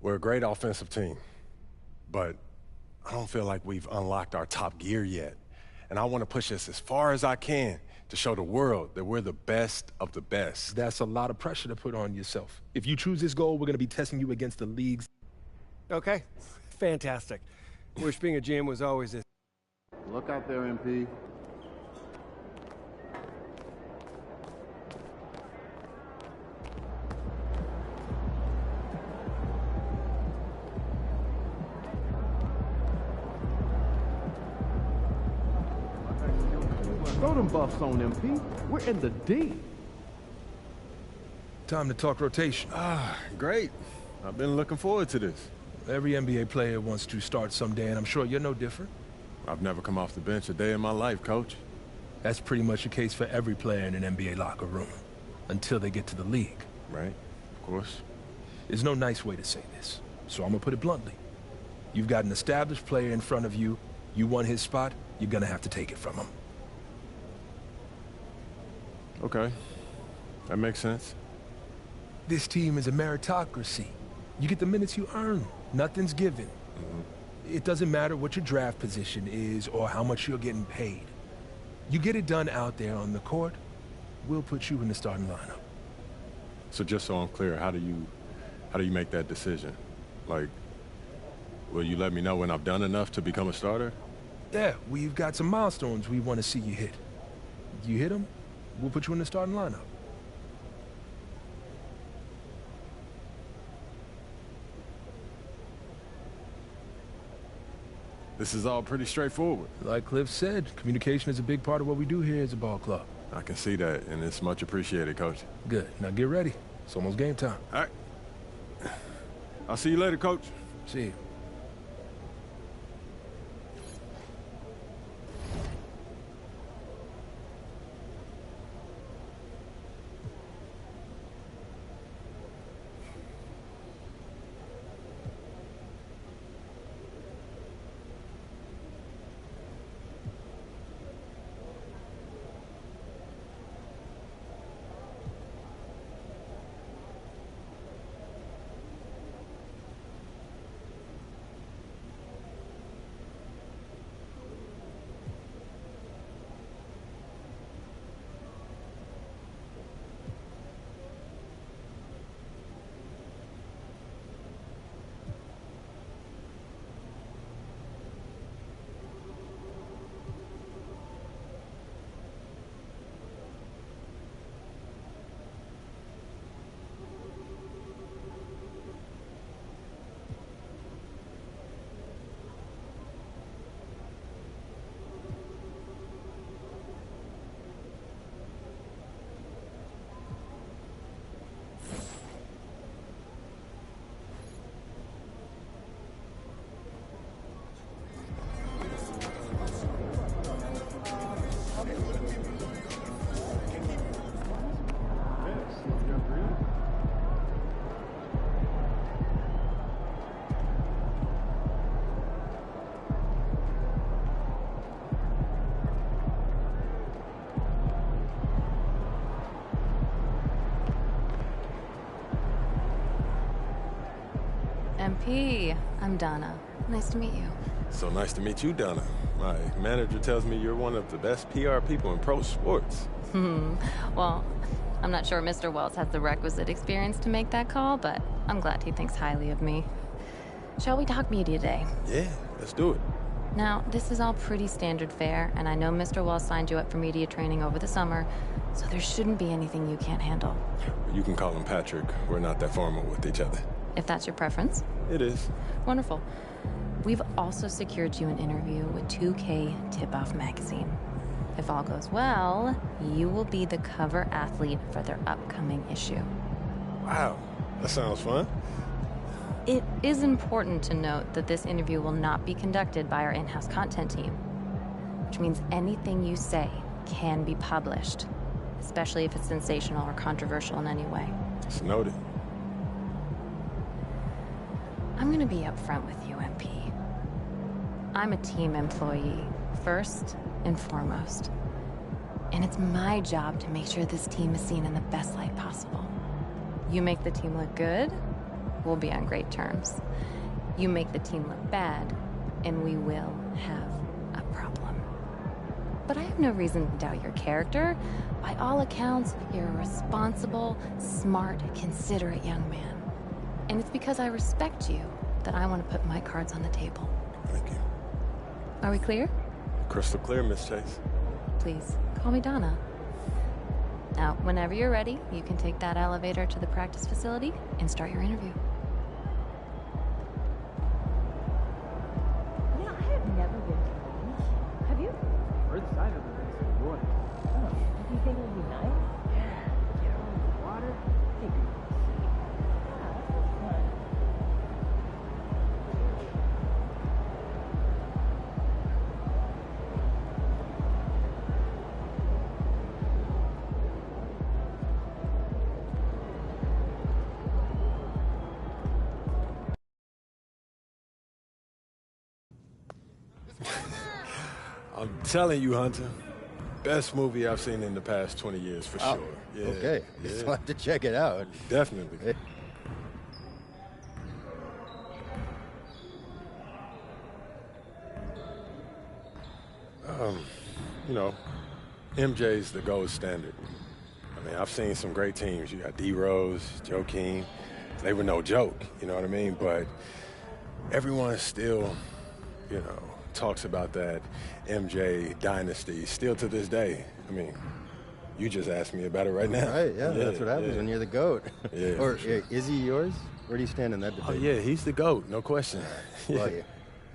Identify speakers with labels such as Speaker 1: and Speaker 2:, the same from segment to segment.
Speaker 1: We're a great offensive team, but I don't feel like we've unlocked our top gear yet. And I want to push us as far as I can to show the world that we're the best of the best.
Speaker 2: That's a lot of pressure to put on yourself. If you choose this goal, we're going to be testing you against the league's...
Speaker 3: Okay, fantastic. Wish being a GM was always this.
Speaker 4: Look out there, MP. Throw them buffs on, MP. We're in the D.
Speaker 2: Time to talk rotation.
Speaker 1: Great. I've been looking forward to this.
Speaker 2: Every NBA player wants to start someday, and I'm sure you're no different.
Speaker 1: I've never come off the bench a day in my life, Coach.
Speaker 2: That's pretty much the case for every player in an NBA locker room, until they get to the league.
Speaker 1: Right, of course.
Speaker 2: There's no nice way to say this, so I'm gonna put it bluntly. You've got an established player in front of you, you want his spot, you're gonna have to take it from him.
Speaker 1: Okay, that makes sense.
Speaker 2: This team is a meritocracy. You get the minutes you earn. Nothing's given. It doesn't matter what your draft position is or how much you're getting paid. You get it done out there on the court, we'll put you in the starting lineup.
Speaker 1: So just so I'm clear, how do you make that decision? Like, will you let me know when I've done enough to become a starter?
Speaker 2: Yeah, we've got some milestones we want to see you hit. You hit them, we'll put you in the starting lineup.
Speaker 1: This is all pretty straightforward.
Speaker 2: Like Cliff said, communication is a big part of what we do here as a ball club.
Speaker 1: I can see that, and it's much appreciated, Coach.
Speaker 2: Good. Now get ready. It's almost game time.
Speaker 1: All right. I'll see you later, Coach.
Speaker 2: See you.
Speaker 5: MP, I'm Donna. Nice to meet you.
Speaker 1: So nice to meet you, Donna. My manager tells me you're one of the best PR people in pro sports.
Speaker 5: Well, I'm not sure Mr. Wells has the requisite experience to make that call, but I'm glad he thinks highly of me. Shall we talk media day?
Speaker 1: Yeah, let's do it.
Speaker 5: Now, this is all pretty standard fare, and I know Mr. Wells signed you up for media training over the summer, so there shouldn't be anything you can't handle.
Speaker 1: You can call him Patrick. We're not that formal with each other.
Speaker 5: If that's your preference.
Speaker 1: It is.
Speaker 5: Wonderful. We've also secured you an interview with 2K Tip-Off magazine. If all goes well, you will be the cover athlete for their upcoming issue.
Speaker 1: Wow, that sounds fun.
Speaker 5: It is important to note that this interview will not be conducted by our in-house content team, which means anything you say can be published, especially if it's sensational or controversial in any way.
Speaker 1: It's noted.
Speaker 5: I'm gonna be upfront with you, MP. I'm a team employee, first and foremost. And it's my job to make sure this team is seen in the best light possible. You make the team look good, we'll be on great terms. You make the team look bad, and we will have a problem. But I have no reason to doubt your character. By all accounts, you're a responsible, smart, considerate young man. And it's because I respect you that I want to put my cards on the table.
Speaker 1: Thank you.
Speaker 5: Are we clear?
Speaker 1: Crystal clear, Miss Chase.
Speaker 5: Please, call me Donna. Now, whenever you're ready, you can take that elevator to the practice facility and start your interview.
Speaker 6: You know, I have never been to the beach. Have you?
Speaker 4: Earth side of the next water.
Speaker 6: Oh, do you think it would be nice?
Speaker 4: Yeah, get on the water.
Speaker 6: Take it easy. Yeah, that sounds fun.
Speaker 1: I'm telling you, Hunter, best movie I've seen in the past 20 years for sure. Yeah,
Speaker 7: Okay,
Speaker 1: yeah,
Speaker 7: just have to check it out.
Speaker 1: definitely.
Speaker 7: Hey.
Speaker 1: You know, MJ's the gold standard. I mean, I've seen some great teams. You got D Rose, Joakim. They were no joke, you know what I mean? But everyone still, you know, talks about that MJ dynasty still to this day. I mean, you just asked me about it right now.
Speaker 7: Right, yeah, that's what happens when you're the GOAT.
Speaker 1: Yeah,
Speaker 7: Or
Speaker 1: for sure.
Speaker 7: is he yours? Where do you stand in that debate?
Speaker 1: Oh, yeah, he's the GOAT, no question.
Speaker 7: Well, you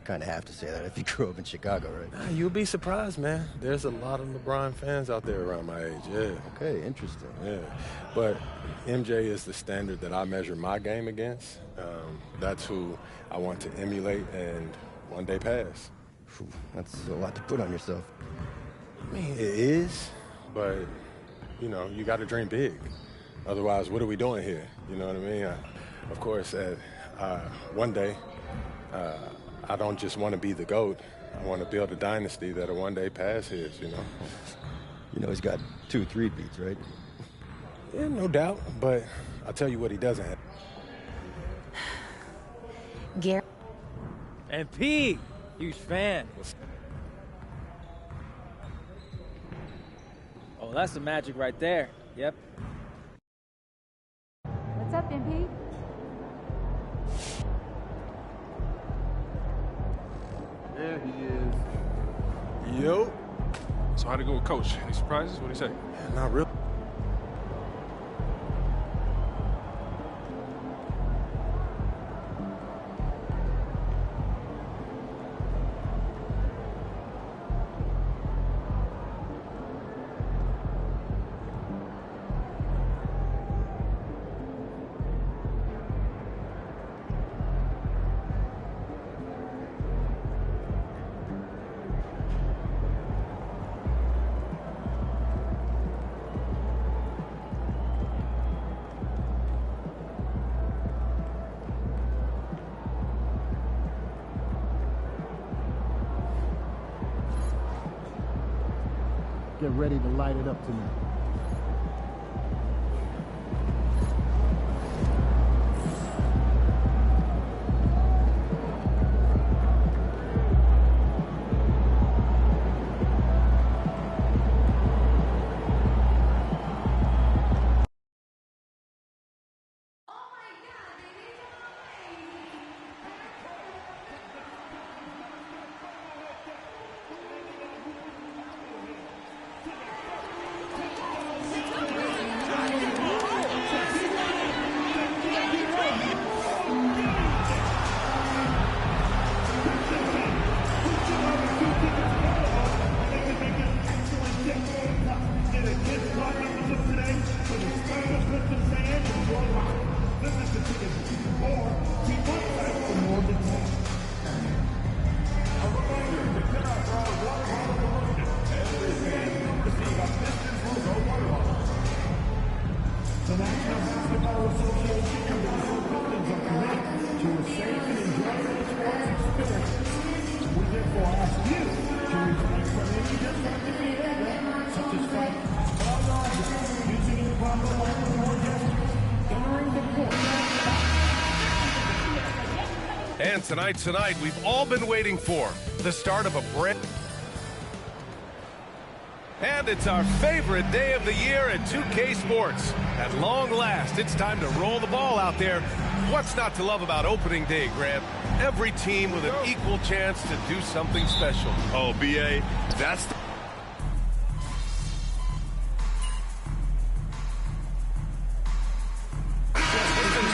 Speaker 7: kind of have to say that if you grew up in Chicago, right?
Speaker 1: Nah, you'll be surprised, man. There's a lot of LeBron fans out there around my age, yeah.
Speaker 7: Okay, interesting.
Speaker 1: Yeah, but MJ is the standard that I measure my game against. That's who I want to emulate and one day pass.
Speaker 7: Phew, that's a lot to put on yourself.
Speaker 1: I mean, it is, but, you know, you got to dream big. Otherwise, what are we doing here? You know what I mean? Of course, one day, I don't just want to be the GOAT. I want to build a dynasty that'll one day pass his, you know?
Speaker 7: You know he's got 2 3-peats, right?
Speaker 1: Yeah, no doubt, but I'll tell you what he doesn't have.
Speaker 5: Gary.
Speaker 8: MP, huge fan. Oh, that's the magic right there. Yep.
Speaker 6: What's up, MP?
Speaker 4: There he is.
Speaker 1: Yo.
Speaker 9: So how'd it go with Coach? Any surprises? What'd he say?
Speaker 1: Not really.
Speaker 4: Get ready to light it up tonight.
Speaker 10: And tonight, we've all been waiting for the start of a brand. And it's our favorite day of the year at 2K Sports. At long last, it's time to roll the ball out there. What's not to love about opening day, Grant? Every team with an equal chance to do something special.
Speaker 11: Oh, B.A., that's the...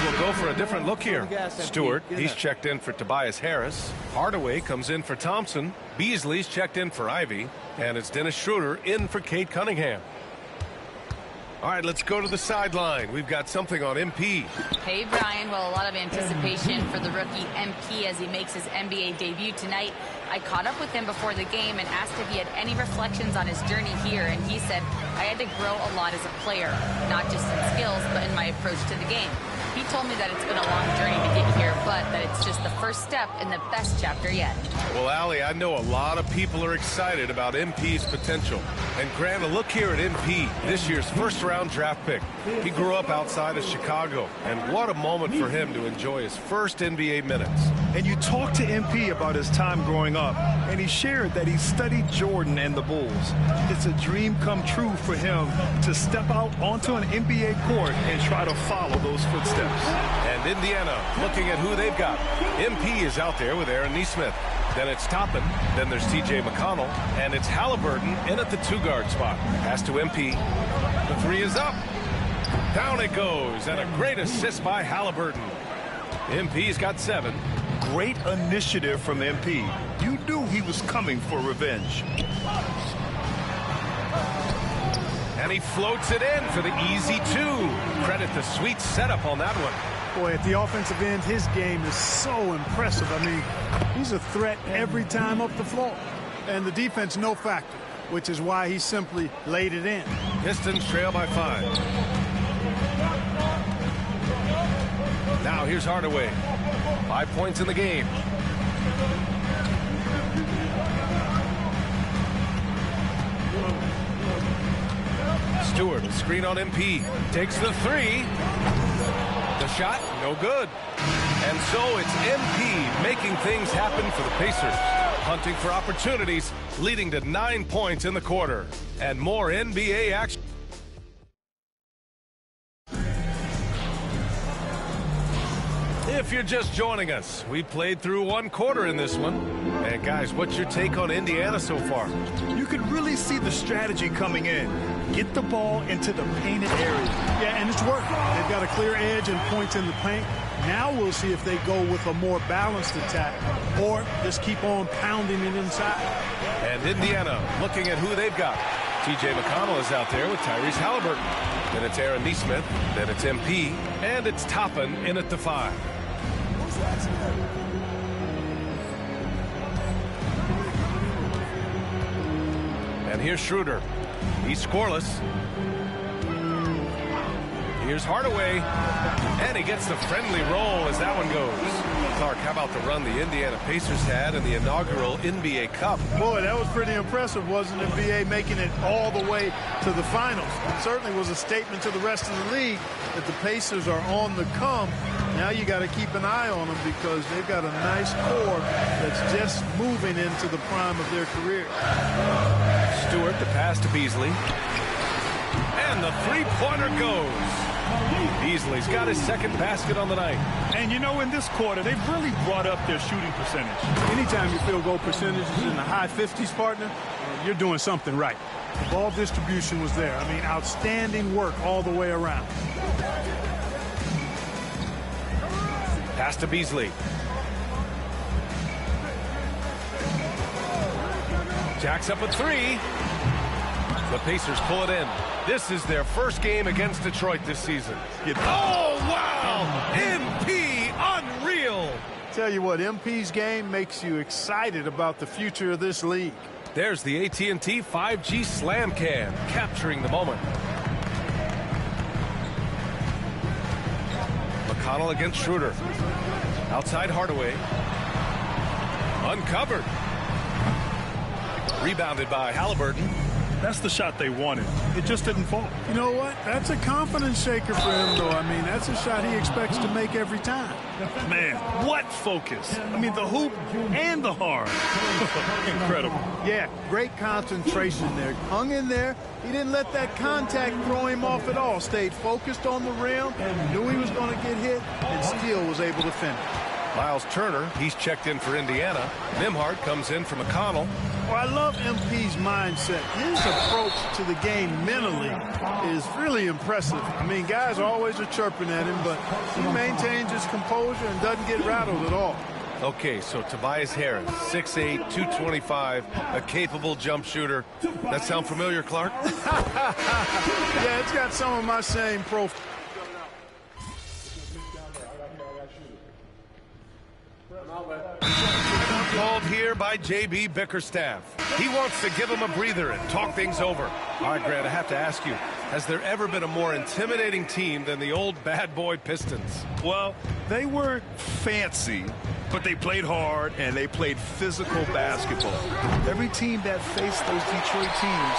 Speaker 10: Will go for a different look here. Stewart, he's checked in for Tobias Harris. Hardaway comes in for Thompson. Beasley's checked in for Ivy. And it's Dennis Schroeder in for Kate Cunningham. All right, let's go to the sideline. We've got something on MP.
Speaker 12: Hey, Brian. Well, a lot of anticipation for the rookie MP as he makes his NBA debut tonight. I caught up with him before the game and asked if he had any reflections on his journey here, and he said, I had to grow a lot as a player, not just in skills, but in my approach to the game. He told me that it's been a long journey to get here, but that it's just the first step in the best chapter yet.
Speaker 10: Well, Allie, I know a lot of people are excited about MP's potential. And Grant, a look here at MP, this year's first-round draft pick. He grew up outside of Chicago, and what a moment for him to enjoy his first NBA minutes.
Speaker 11: And you talked to MP about his time growing up, and he shared that he studied Jordan and the Bulls. It's a dream come true for him to step out onto an NBA court and try to follow those footsteps.
Speaker 10: And Indiana looking at who they've got. MP is out there with Aaron Nesmith. Then it's Toppin. Then there's T.J. McConnell. And it's Halliburton in at the two-guard spot. Pass to MP. The three is up. Down it goes. And a great assist by Halliburton. MP's got 7.
Speaker 11: Great initiative from MP. You knew he was coming for revenge.
Speaker 10: And he floats it in for the easy 2. Credit the sweet setup on that one.
Speaker 13: Boy, at the offensive end, his game is so impressive. I mean, he's a threat every time up the floor. And the defense, no factor, which is why he simply laid it in.
Speaker 10: Pistons trail by 5. Now here's Hardaway. 5 points in the game. Stewart, screen on MP. Takes the 3. The shot, no good. And so it's MP making things happen for the Pacers. Hunting for opportunities, leading to 9 points in the quarter. And more NBA action. If you're just joining us, we played through 1 quarter in this one. And guys, what's your take on Indiana so far?
Speaker 11: You could really see the strategy coming in. Get the ball into the painted area.
Speaker 13: Yeah, and it's working. They've got a clear edge and points in the paint. Now we'll see if they go with a more balanced attack or just keep on pounding it inside.
Speaker 10: And Indiana looking at who they've got. T.J. McConnell is out there with Tyrese Halliburton. Then it's Aaron Nesmith. Then it's MP. And it's Toppin in at the 5. And here's Schroeder. He's scoreless. Here's Hardaway. And he gets the friendly roll as that one goes. Clark, how about the run the Indiana Pacers had in the inaugural NBA Cup?
Speaker 13: Boy, that was pretty impressive, wasn't it? NBA making it all the way to the finals. It certainly was a statement to the rest of the league that the Pacers are on the come. Now you got to keep an eye on them because they've got a nice core that's just moving into the prime of their career.
Speaker 10: Stewart, the pass to Beasley. And the three-pointer goes. Beasley's got his second basket on the night.
Speaker 11: And you know, in this quarter, they've really brought up their shooting percentage.
Speaker 13: Anytime your field goal percentage is in the high 50s, partner, you're doing something right. The ball distribution was there. I mean, outstanding work all the way around.
Speaker 10: Pass to Beasley. Jacks up a 3. The Pacers pull it in. This is their first game against Detroit this season. Oh, wow! MP, unreal!
Speaker 13: Tell you what, MP's game makes you excited about the future of this league.
Speaker 10: There's the AT&T 5G Slam Cam, capturing the moment. McConnell against Schroeder. Outside Hardaway. Uncovered. Rebounded by Halliburton.
Speaker 11: That's the shot they wanted. It just didn't fall.
Speaker 13: You know what? That's a confidence shaker for him, though. I mean, that's a shot he expects to make every time.
Speaker 11: Man, what focus. I mean, the hoop and the hard. Incredible.
Speaker 13: Yeah, great concentration there. Hung in there. He didn't let that contact throw him off at all. Stayed focused on the rim, knew he was going to get hit, and still was able to finish.
Speaker 10: Miles Turner, he's checked in for Indiana. Nembhard comes in for McConnell.
Speaker 13: Well, I love MP's mindset. His approach to the game mentally is really impressive. I mean, guys always are chirping at him, but he maintains his composure and doesn't get rattled at all.
Speaker 10: Okay, so Tobias Harris, 6'8", 225, a capable jump shooter. That sound familiar, Clark?
Speaker 13: Yeah, it's got some of my same profile.
Speaker 10: Called here by J.B. Bickerstaff. He wants to give him a breather and talk things over. All right, Grant, I have to ask you, has there ever been a more intimidating team than the old bad boy Pistons?
Speaker 11: Well, they weren't fancy, but they played hard and they played physical basketball. Every team that faced those Detroit teams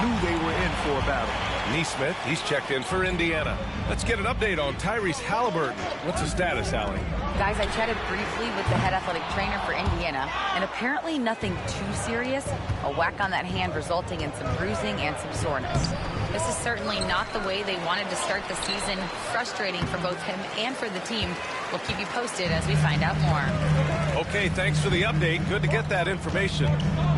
Speaker 11: knew they were in for a battle.
Speaker 10: Nesmith, he's checked in for Indiana. Let's get an update on Tyrese Halliburton. What's the status, Allie?
Speaker 12: Guys, I chatted briefly with the head athletic trainer for Indiana, and apparently nothing too serious. A whack on that hand resulting in some bruising and some soreness. This is certainly not the way they wanted to start the season. Frustrating for both him and for the team. We'll keep you posted as we find out more.
Speaker 10: Okay, thanks for the update. Good to get that information.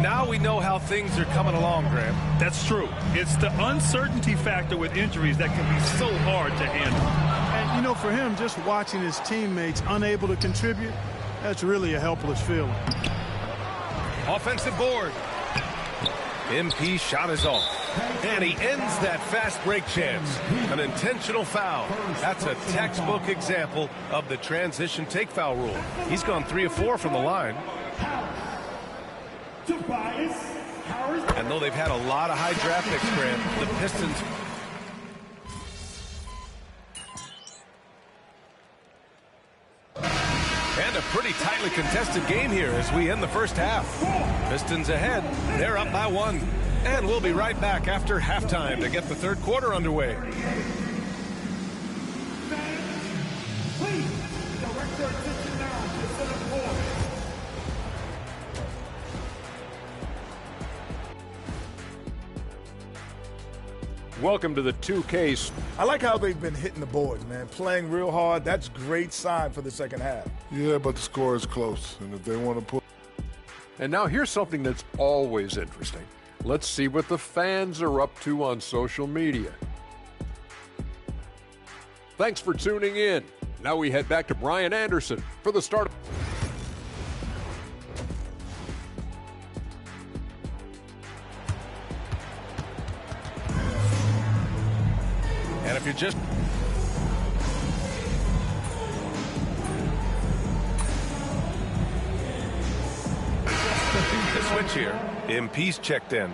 Speaker 10: Now we know how things are coming along, Graham.
Speaker 11: That's true. It's the uncertainty factor with injuries that can be so hard to handle.
Speaker 13: And, you know, for him, just watching his teammates unable to contribute, that's really a helpless feeling.
Speaker 10: Offensive board. MP shot is off. And he ends that fast break chance. An intentional foul. That's a textbook example of the transition take foul rule. He's gone 3 of 4 from the line. And though they've had a lot of high draft picks, Grant, the Pistons... And a pretty tightly contested game here as we end the first half. Pistons ahead. They're up by 1. And we'll be right back after halftime to get the third quarter underway.
Speaker 14: Welcome to the 2K.
Speaker 15: I like how they've been hitting the boards, man. Playing real hard. That's great sign for the second half.
Speaker 16: Yeah, but the score is close. And if they want to put...
Speaker 14: And now here's something that's always interesting. Let's see what the fans are up to on social media. Thanks for tuning in. Now we head back to Brian Anderson for the start.
Speaker 10: And if you're just... the switch here. MP's checked in.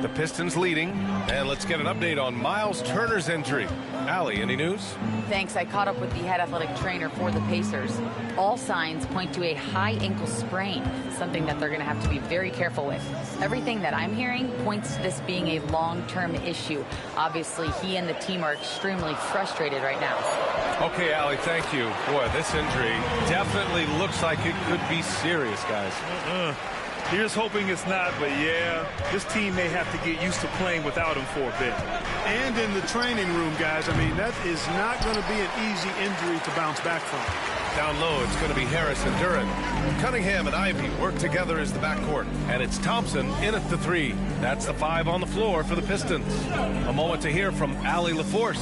Speaker 10: The Pistons leading, and let's get an update on Miles Turner's injury. Allie, any news?
Speaker 12: Thanks. I caught up with the head athletic trainer for the Pacers. All signs point to a high ankle sprain, something that they're going to have to be very careful with. Everything that I'm hearing points to this being a long-term issue. Obviously, he and the team are extremely frustrated right now.
Speaker 10: Okay, Allie, thank you. Boy, this injury definitely looks like it could be serious, guys.
Speaker 11: Here's hoping it's not, but yeah, this team may have to get used to playing without him for a bit.
Speaker 13: And in the training room, guys, I mean, that is not going to be an easy injury to bounce back from.
Speaker 10: Down low, it's going to be Harris and Duren. Cunningham and Ivy work together as the backcourt. And it's Thompson in at the 3. That's the 5 on the floor for the Pistons. A moment to hear from Allie LaForce.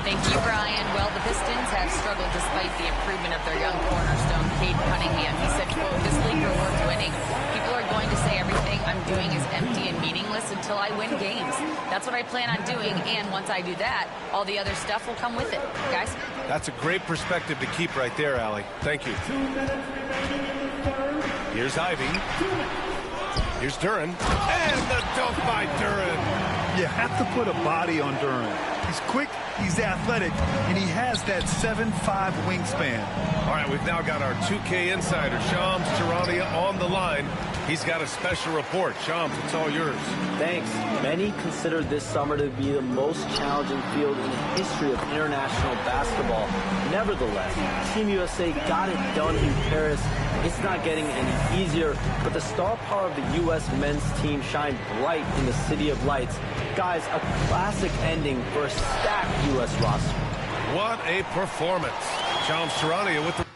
Speaker 12: Thank you, Brian. Well, the Pistons have struggled despite the improvement of their young cornerstone, Cade Cunningham. He said, quote, "This league rewards winning. People are going to say everything I'm doing is empty and meaningless until I win games. That's what I plan on doing, and once I do that, all the other stuff will come with it." Guys?
Speaker 10: That's a great perspective to keep right there, Allie. Thank you. Here's Ivy. Here's Duren. And the dunk by Duren.
Speaker 11: You have to put a body on Duren. He's quick, he's athletic, and he has that 7'5" wingspan.
Speaker 10: All right, we've now got our 2K insider, Shams Charania, on the line. He's got a special report. Shams, it's all yours.
Speaker 17: Thanks. Many consider this summer to be the most challenging field in the history of international basketball. Nevertheless, Team USA got it done in Paris. It's not getting any easier, but the star power of the U.S. men's team shined bright in the City of Lights. Guys, a classic ending for a stacked U.S. roster.
Speaker 10: What a performance. Shams Charania with the